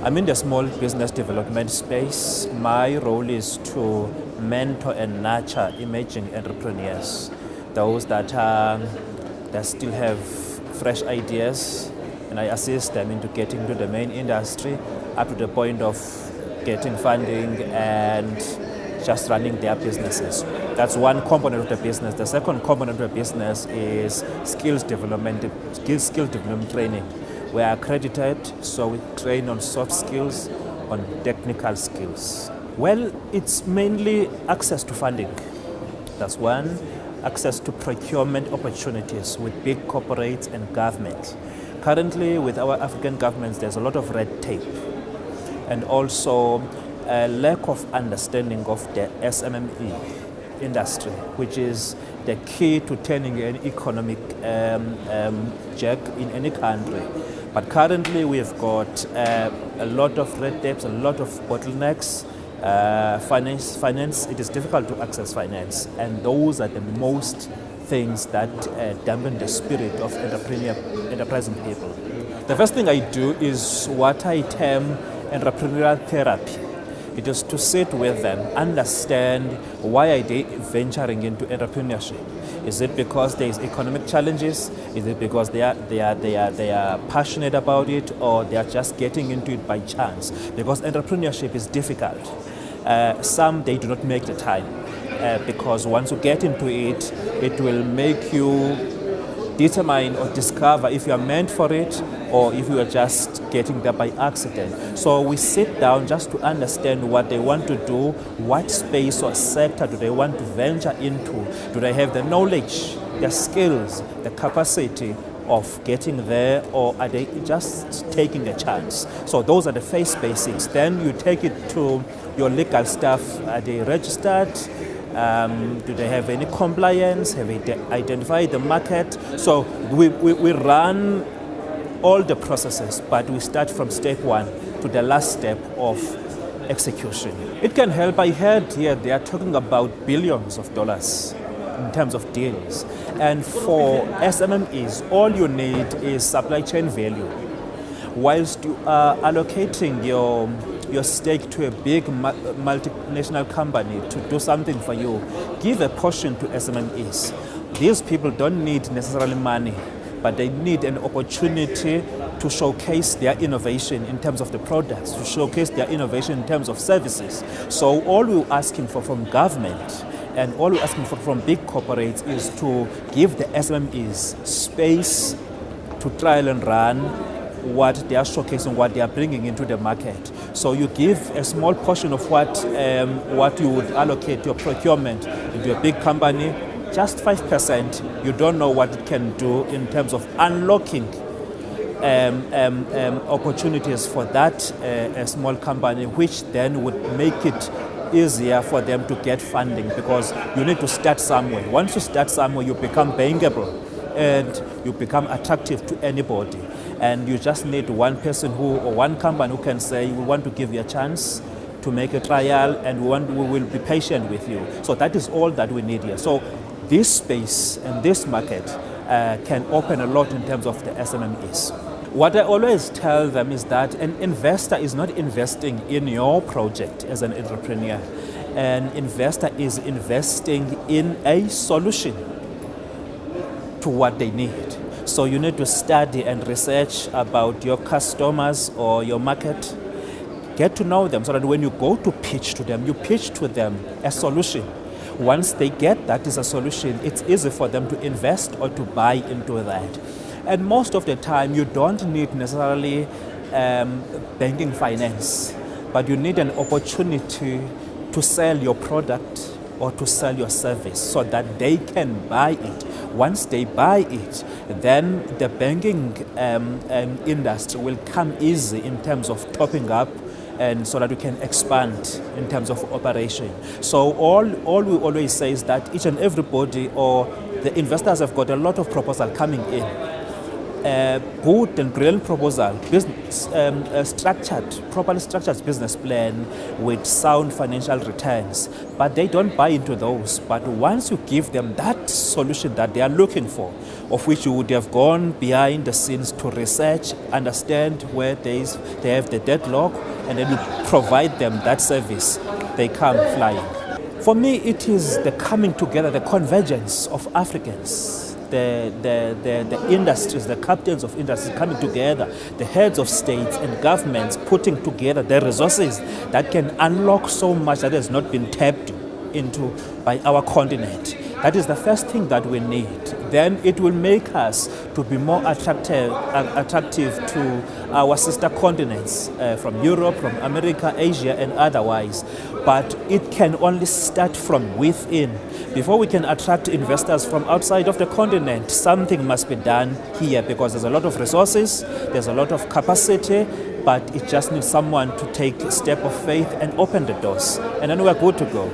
I'm in the small business development space. My role is to mentor and nurture emerging entrepreneurs, those that still have fresh ideas, and I assist them into getting into the main industry up to the point of getting funding and just running their businesses. That's one component of the business. The second component of the business is skills development training. We are accredited, so we train on soft skills, on technical skills. Well, it's mainly access to funding. That's one. Access to procurement opportunities with big corporates and government. Currently, with our African governments, there's a lot of red tape and also a lack of understanding of the SMME industry, which is the key to turning an economic jack in any country. But currently we've got a lot of red tapes, a lot of bottlenecks. Finance, it is difficult to access finance, and those are the most things that dampen the spirit of enterprising people. The first thing I do is what I term entrepreneurial therapy. It is to sit with them, understand why are they venturing into entrepreneurship. Is it because there is economic challenges? Is it because they are passionate about it, or they are just getting into it by chance? Because entrepreneurship is difficult. Some they do not make the time because once you get into it, it will make you determine or discover if you are meant for it or if you are just getting there by accident. So we sit down just to understand what they want to do, what space or sector do they want to venture into. Do they have the knowledge, the skills, the capacity of getting there, or are they just taking a chance? So those are the first basics. Then you take it to your legal staff. Are they registered? Do they have any compliance? Have they identified the market? So we run all the processes, but we start from step one to the last step of execution. It can help. I heard here they are talking about billions of dollars in terms of deals. And for SMMEs, all you need is supply chain value. Whilst you are allocating your stake to a big multinational company to do something for you, give a portion to SMMEs. These people don't need necessarily money, but they need an opportunity to showcase their innovation in terms of the products, to showcase their innovation in terms of services. So all we're asking for from government and all we're asking for from big corporates is to give the SMMEs space to trial and run what they are showcasing, what they are bringing into the market. So you give a small portion of what you would allocate your procurement into a big company, just 5%. You don't know what it can do in terms of unlocking opportunities for that a small company, which then would make it easier for them to get funding, because you need to start somewhere. Once you start somewhere, you become bankable and you become attractive to anybody. And you just need one person or one company who can say, we want to give you a chance to make a trial, and we will be patient with you. So that is all that we need here. So this space and this market can open a lot in terms of the SMMEs. What I always tell them is that an investor is not investing in your project as an entrepreneur. An investor is investing in a solution to what they need. So you need to study and research about your customers or your market. Get to know them so that when you go to pitch to them, you pitch to them a solution. Once they get that is a solution, it's easy for them to invest or to buy into that. And most of the time, you don't need necessarily banking finance, but you need an opportunity to sell your product or to sell your service so that they can buy it. Once they buy it, then the banking industry will come easy in terms of topping up, and so that we can expand in terms of operation. So all we always say is that each and everybody or the investors have got a lot of proposal coming in. good and brilliant proposal, properly structured business plan with sound financial returns, but they don't buy into those. But once you give them that solution that they are looking for, of which you would have gone behind the scenes to research, understand where they have the deadlock, and then you provide them that service, they come flying. For me, it is the coming together, the convergence of Africans, the industries, the captains of industries coming together, the heads of states and governments putting together the resources that can unlock so much that has not been tapped into by our continent. That is the first thing that we need. Then it will make us to be more attractive to our sister continents from Europe, from America, Asia, and otherwise. But it can only start from within. Before we can attract investors from outside of the continent, something must be done here, because there's a lot of resources, there's a lot of capacity, but it just needs someone to take a step of faith and open the doors. And then we're good to go.